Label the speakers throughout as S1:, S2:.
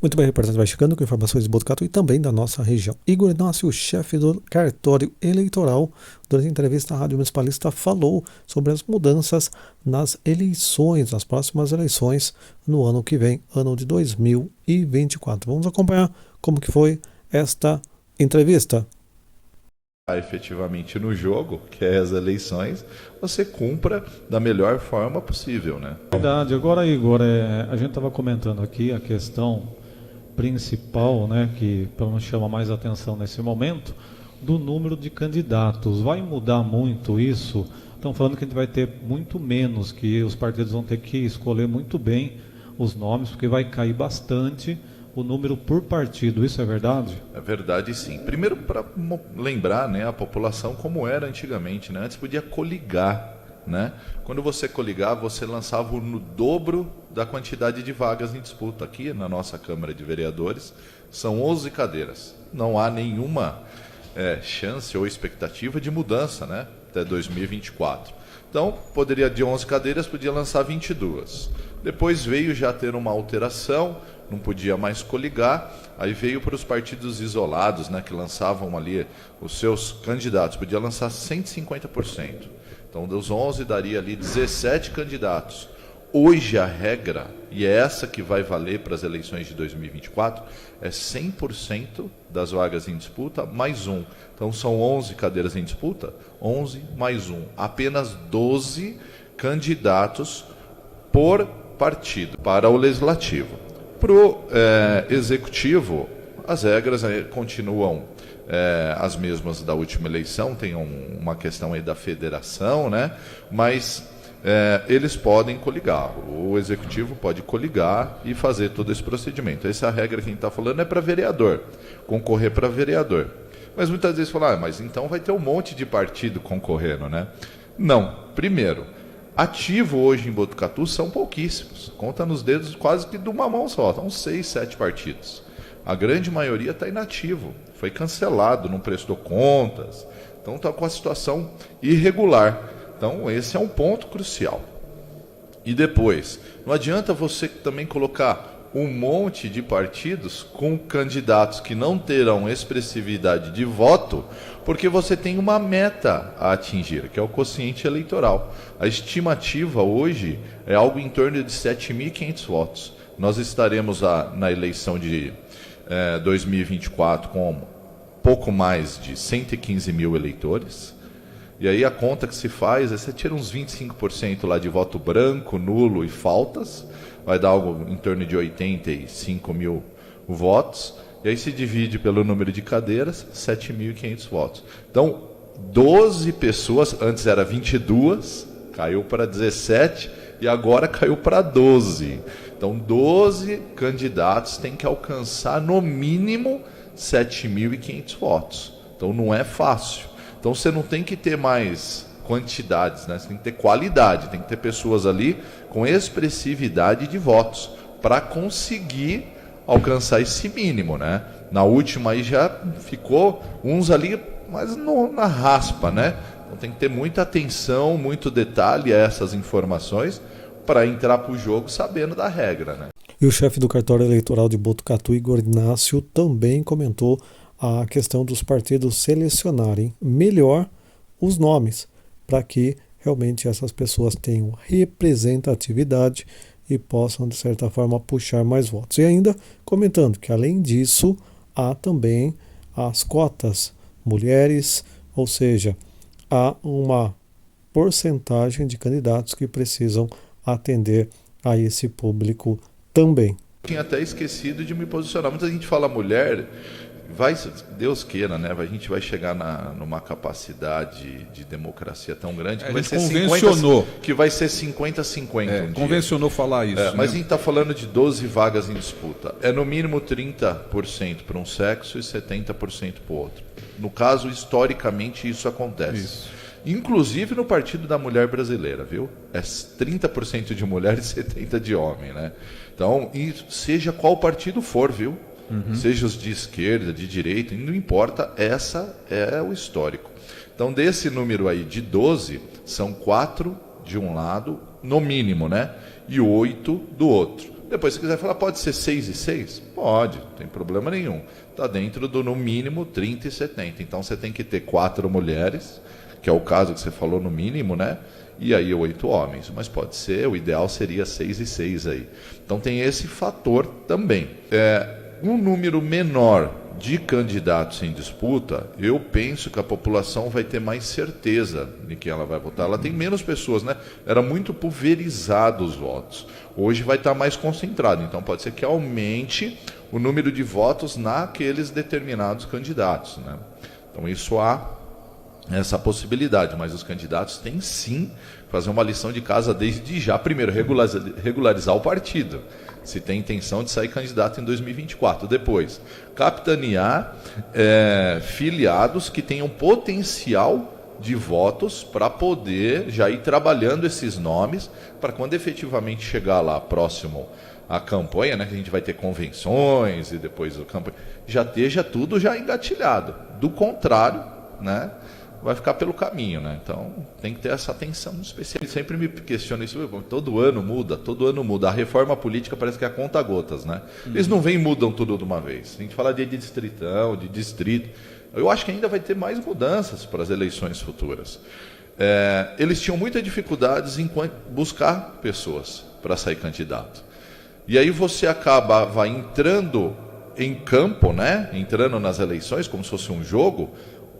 S1: Muito bem, o reportagem vai chegando com informações de Botucatu e também da nossa região. Igor Inácio, chefe do cartório eleitoral, durante a entrevista à Rádio Municipalista, falou sobre as mudanças nas eleições, nas próximas eleições, no ano que vem, ano de 2024. Vamos acompanhar como que foi esta entrevista.
S2: Efetivamente no jogo, que é as eleições, você cumpra da melhor forma possível, né?
S3: Verdade. Agora, Igor, a gente estava comentando aqui a questão principal, né, que pelo menos chama mais atenção nesse momento, do número de candidatos. Vai mudar muito isso? Estão falando que a gente vai ter muito menos, que os partidos vão ter que escolher muito bem os nomes, porque vai cair bastante o número por partido. Isso é verdade?
S2: É verdade, sim. Primeiro, para lembrar, né, a população como era antigamente, né? Antes podia coligar, né? Quando você coligava, você lançava no dobro da quantidade de vagas em disputa. Aqui na nossa Câmara de Vereadores são 11 cadeiras. Não há nenhuma chance ou expectativa de mudança, né, até 2024. Então, poderia de 11 cadeiras, podia lançar 22. Depois veio já ter uma alteração, não podia mais coligar, aí veio para os partidos isolados, né, que lançavam ali os seus candidatos, podia lançar 150%. Então, dos 11 daria ali 17 candidatos. Hoje a regra, e é essa que vai valer para as eleições de 2024, é 100% das vagas em disputa mais um. Então são 11 cadeiras em disputa, 11 mais um. Apenas 12 candidatos por partido para o legislativo. Para o executivo, as regras continuam as mesmas da última eleição, tem uma questão aí da federação, né? Mas eles podem coligar, o executivo pode coligar e fazer todo esse procedimento. Essa é a regra que a gente está falando, é para vereador, concorrer para vereador. Mas muitas vezes falam, mas então vai ter um monte de partido concorrendo, né? Não. Primeiro, ativo hoje em Botucatu são pouquíssimos, conta nos dedos quase que de uma mão só, são 6, 7 partidos. A grande maioria está inativo, foi cancelado, não prestou contas, então está com a situação irregular. Então, esse é um ponto crucial. E depois, não adianta você também colocar um monte de partidos com candidatos que não terão expressividade de voto, porque você tem uma meta a atingir, que é o quociente eleitoral. A estimativa hoje é algo em torno de 7.500 votos. Nós estaremos na eleição de 2024 com pouco mais de 115 mil eleitores. E aí a conta que se faz é você tira uns 25% lá de voto branco, nulo e faltas, vai dar algo em torno de 85 mil votos, e aí se divide pelo número de cadeiras, 7.500 votos. Então, 12 pessoas, antes era 22, caiu para 17 e agora caiu para 12. Então, 12 candidatos têm que alcançar no mínimo 7.500 votos. Então, não é fácil. Então você não tem que ter mais quantidades, né? Você tem que ter qualidade, tem que ter pessoas ali com expressividade de votos para conseguir alcançar esse mínimo, né? Na última aí já ficou uns ali, mas na raspa, né? Então tem que ter muita atenção, muito detalhe a essas informações para entrar para o jogo sabendo da regra, né?
S1: E o chefe do cartório eleitoral de Botucatu, Igor Inácio, também comentou a questão dos partidos selecionarem melhor os nomes, para que realmente essas pessoas tenham representatividade e possam, de certa forma, puxar mais votos. E ainda comentando que, além disso, há também as cotas mulheres, ou seja, há uma porcentagem de candidatos que precisam atender a esse público também.
S2: Tinha até esquecido de me posicionar. Muita gente fala mulher, Deus queira, né? A gente vai chegar numa capacidade de democracia tão grande que vai ser 50-50.
S4: Convencionou falar isso.
S2: Mas a gente está falando de 12 vagas em disputa. É no mínimo 30% para um sexo e 70% para o outro. No caso, historicamente, isso acontece. Isso. Inclusive no Partido da Mulher Brasileira, viu? É 30% de mulher e 70% de homem, né? Então, e seja qual partido for, viu? Seja os de esquerda, de direita, não importa, essa é o histórico. Então, desse número aí de 12, são 4 de um lado, no mínimo, né? E 8 do outro. Depois, se quiser falar, pode ser 6 e 6? Pode, não tem problema nenhum. Está dentro do, no mínimo, 30 e 70. Então, você tem que ter 4 mulheres, que é o caso que você falou no mínimo, né? E aí 8 homens. Mas pode ser, o ideal seria 6 e 6 aí. Então, tem esse fator também. Um número menor de candidatos em disputa, eu penso que a população vai ter mais certeza de que ela vai votar. Ela tem menos pessoas, né? Era muito pulverizado os votos. Hoje vai estar mais concentrado, então pode ser que aumente o número de votos naqueles determinados candidatos, né? Então isso há essa possibilidade, mas os candidatos têm sim que fazer uma lição de casa desde já. Primeiro, regularizar o partido, se tem intenção de sair candidato em 2024. Depois, capitanear filiados que tenham potencial de votos para poder já ir trabalhando esses nomes, para quando efetivamente chegar lá próximo à campanha, né, que a gente vai ter convenções e depois a campanha, já esteja tudo já engatilhado. Do contrário, né, vai ficar pelo caminho, né? Então tem que ter essa atenção especial. Ele sempre me questiona isso, todo ano muda. A reforma política parece que é a conta-gotas, né? Eles não vêm e mudam tudo de uma vez. A gente fala de distritão, de distrito. Eu acho que ainda vai ter mais mudanças para as eleições futuras. Eles tinham muitas dificuldades em buscar pessoas para sair candidato. E aí você vai entrando em campo, né? Entrando nas eleições como se fosse um jogo,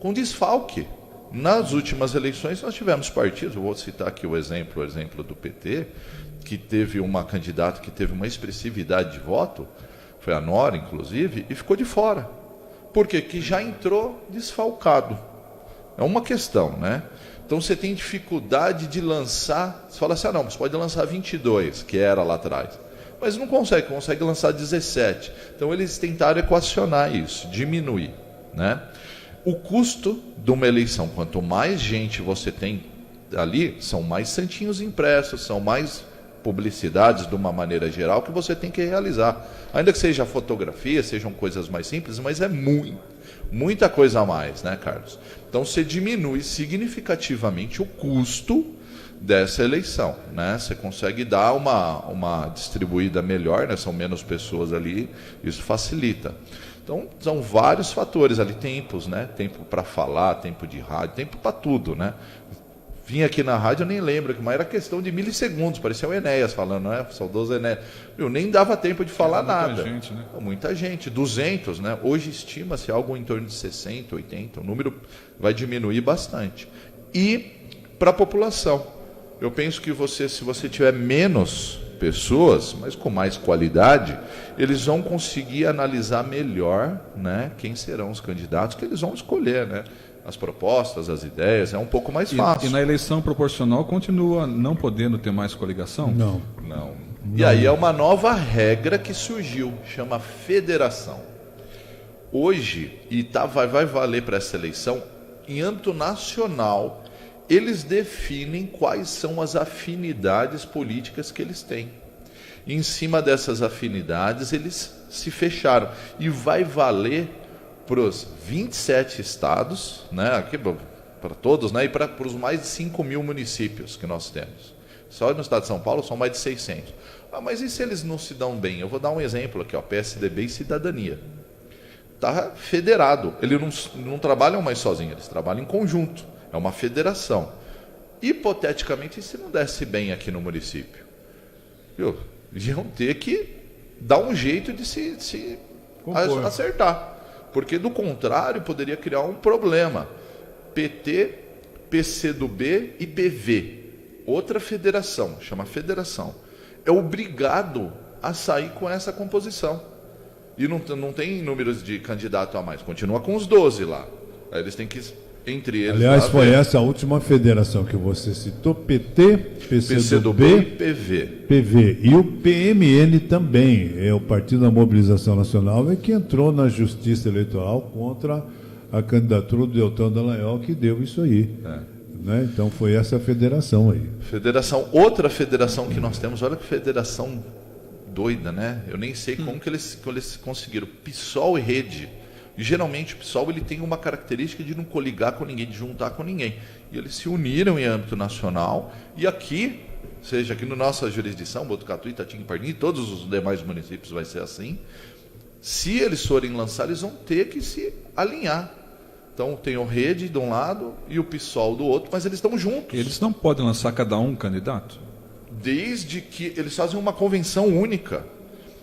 S2: com desfalque. Nas últimas eleições nós tivemos partidos, eu vou citar aqui o exemplo do PT, que teve uma candidata que teve uma expressividade de voto, foi a Nora, inclusive, e ficou de fora. Por quê? Que já entrou desfalcado. É uma questão, né? Então você tem dificuldade de lançar, você fala assim, não, você pode lançar 22, que era lá atrás. Mas não consegue lançar 17. Então eles tentaram equacionar isso, diminuir, né? O custo de uma eleição, quanto mais gente você tem ali, são mais santinhos impressos, são mais publicidades de uma maneira geral que você tem que realizar. Ainda que seja fotografia, sejam coisas mais simples, mas é muita coisa a mais, né, Carlos? Então você diminui significativamente o custo dessa eleição, né? Você consegue dar uma distribuída melhor, né? São menos pessoas ali, isso facilita. Então, são vários fatores ali, tempos, né? Tempo para falar, tempo de rádio, tempo para tudo, né? Vim aqui na rádio, eu nem lembro, mas era questão de milissegundos, parecia o Enéas falando, né? O saudoso Enéas. Eu nem dava tempo de falar nada. Muita gente, né? Muita gente, 200, né? Hoje estima-se algo em torno de 60, 80, o número vai diminuir bastante. E para a população, eu penso que se você tiver menos pessoas, mas com mais qualidade, eles vão conseguir analisar melhor, né, quem serão os candidatos que eles vão escolher, né? As propostas, as ideias, é um pouco mais fácil.
S4: E na eleição proporcional continua não podendo ter mais coligação?
S2: Não. E aí é uma nova regra que surgiu, chama federação. Hoje, vai valer para essa eleição, em âmbito nacional, eles definem quais são as afinidades políticas que eles têm. E em cima dessas afinidades, eles se fecharam. E vai valer para os 27 estados, né, aqui para todos, né, e para os mais de 5 mil municípios que nós temos. Só no estado de São Paulo são mais de 600. Mas e se eles não se dão bem? Eu vou dar um exemplo aqui, PSDB e Cidadania. Está federado. Eles não trabalham mais sozinhos, eles trabalham em conjunto. É uma federação. Hipoteticamente, se não desse bem aqui no município, iam ter que dar um jeito de se acertar. Porque, do contrário, poderia criar um problema. PT, PCdoB e PV. Outra federação, chama federação. É obrigado a sair com essa composição. E não tem números de candidato a mais. Continua com os 12 lá. Aí eles têm que... Entre eles,
S5: aliás, foi essa a última federação que você citou, PT, PCdoB
S2: e PV.
S5: E o PMN também, é o Partido da Mobilização Nacional, que entrou na Justiça Eleitoral contra a candidatura do Deltan Dallagnol, que deu isso aí. Né? Então foi essa federação aí.
S2: Outra federação que nós temos, olha que federação doida, né? Eu nem sei como que eles conseguiram. PSOL e Rede. E, geralmente o PSOL ele tem uma característica de não coligar com ninguém, de juntar com ninguém. E eles se uniram em âmbito nacional. E aqui seja aqui na nossa jurisdição, Botucatu, Itatinga e Pardinho, todos os demais municípios vai ser assim, se eles forem lançar, eles vão ter que se alinhar. Então tem o Rede de um lado e o PSOL do outro, mas eles estão juntos.
S4: Eles não podem lançar cada um candidato?
S2: Desde que eles fazem uma convenção única.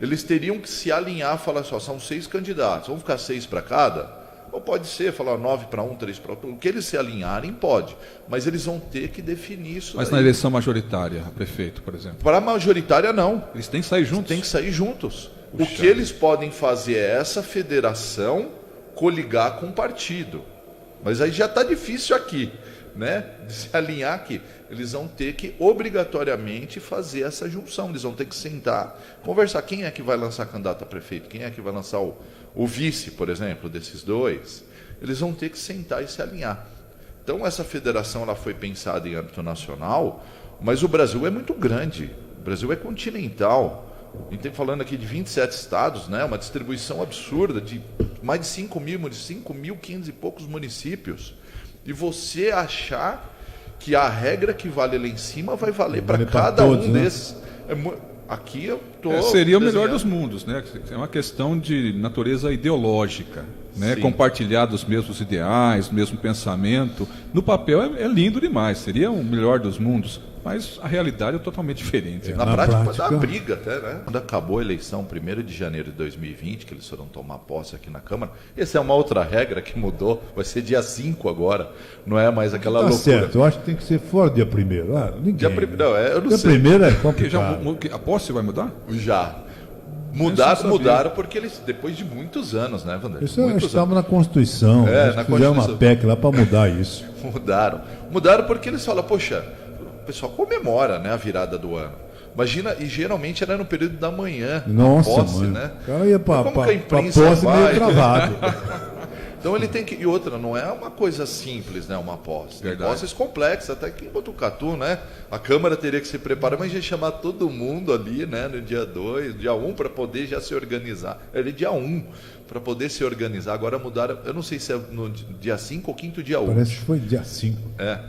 S2: Eles teriam que se alinhar, falar só, são 6 candidatos, vamos ficar 6 para cada? Ou pode ser, falar 9 para um, 3 para outro. O que eles se alinharem, pode. Mas eles vão ter que definir isso.
S4: Mas
S2: daí.
S4: na eleição majoritária, a prefeito, por exemplo?
S2: Para a majoritária, não.
S4: Eles têm que sair juntos?
S2: Tem que sair juntos.
S4: Puxa.
S2: O que eles podem fazer é essa federação coligar com o partido. Mas aí já está difícil aqui, né? De se alinhar aqui. Eles vão ter que obrigatoriamente fazer essa junção. Eles vão ter que sentar, conversar. Quem é que vai lançar candidato a prefeito? Quem é que vai lançar o vice, por exemplo, desses dois? Eles vão ter que sentar e se alinhar. Então essa federação ela foi pensada em âmbito nacional, mas o Brasil é muito grande. O Brasil é continental. A gente tem falando aqui de 27 estados, né? Uma distribuição absurda de mais de 5.500 e poucos municípios. E você achar que a regra que vale lá em cima vai valer para cada
S5: todos,
S2: um
S5: né?
S2: desses. Aqui eu estou.
S4: Seria o melhor dos mundos, né? É uma questão de natureza ideológica, né?
S2: Sim.
S4: Compartilhar dos mesmos ideais, mesmo pensamento. No papel é lindo demais, seria o melhor dos mundos, mas a realidade é totalmente diferente.
S2: Na
S5: Na
S2: prática,
S5: prática,
S2: dá briga até, né? Quando acabou a eleição, 1º de janeiro de 2020, que eles foram tomar posse aqui na Câmara, essa é uma outra regra que mudou, vai ser dia 5 agora, não é mais aquela
S5: Tá
S2: loucura.
S5: certo, eu acho que tem que ser fora dia 1º. Ah, ninguém.
S2: Dia não, eu não
S5: Dia
S2: sei.
S5: 1º é
S4: Porque já,
S5: complicado.
S4: a posse vai mudar?
S2: Já.
S4: Eu não sabia.
S2: Mudaram porque eles, depois de muitos anos, né, Wander?
S5: Isso
S2: Muitos
S5: estava na Constituição.
S2: É,
S5: Eles
S2: na
S5: fizeram
S2: Constituição.
S5: uma PEC lá para mudar isso.
S2: Mudaram porque eles falam, poxa, o pessoal comemora, né, a virada do ano. Imagina, e geralmente era no período da manhã,
S5: Nossa,
S2: a posse,
S5: mano.
S2: né?
S5: O cara ia para
S2: Como que a imprensa
S5: posse meio
S2: vai?
S5: travado.
S2: Então ele tem que. E outra, não é uma coisa simples, né? Uma posse. Tem
S4: Verdade.
S2: posses complexas, até aqui em Botucatu, né? A Câmara teria que se preparar, mas ia chamar todo mundo ali, né? No dia 2, dia 1, para poder já se organizar. Ele dia 1, para poder se organizar. Agora mudaram, eu não sei se é no dia 5 ou 5º dia 1.
S5: Parece que foi dia 5.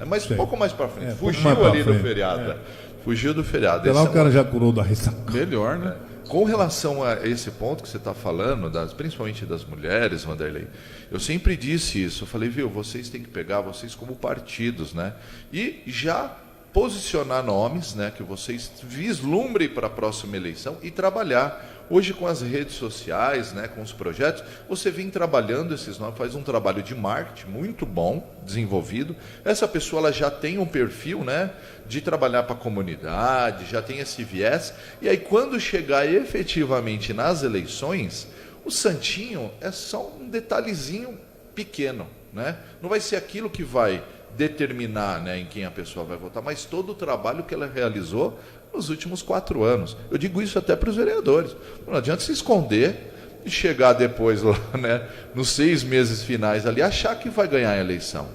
S2: Mas um pouco mais para frente.
S5: É, um pouco
S2: Fugiu
S5: mais pra
S2: ali do
S5: frente.
S2: feriado. né? Fugiu do feriado.
S5: Até lá
S2: Esse
S5: o
S2: é
S5: cara já curou da ressaca.
S4: Melhor, né?
S2: Com relação a esse ponto que você está falando, principalmente das mulheres, Wanderlei, eu sempre disse isso. Eu falei, viu, vocês têm que pegar vocês como partidos, né? E já posicionar nomes, né, que vocês vislumbrem para a próxima eleição e trabalhar. Hoje, com as redes sociais, né, com os projetos, você vem trabalhando esses nomes, faz um trabalho de marketing muito bom, desenvolvido. Essa pessoa ela já tem um perfil, né, de trabalhar para a comunidade, já tem esse viés. E aí, quando chegar efetivamente nas eleições, o santinho é só um detalhezinho pequeno, né? Não vai ser aquilo que vai determinar, né, em quem a pessoa vai votar, mas todo o trabalho que ela realizou nos últimos 4 anos. Eu digo isso até para os vereadores. Não adianta se esconder e chegar depois lá, né, nos 6 meses finais ali, achar que vai ganhar a eleição.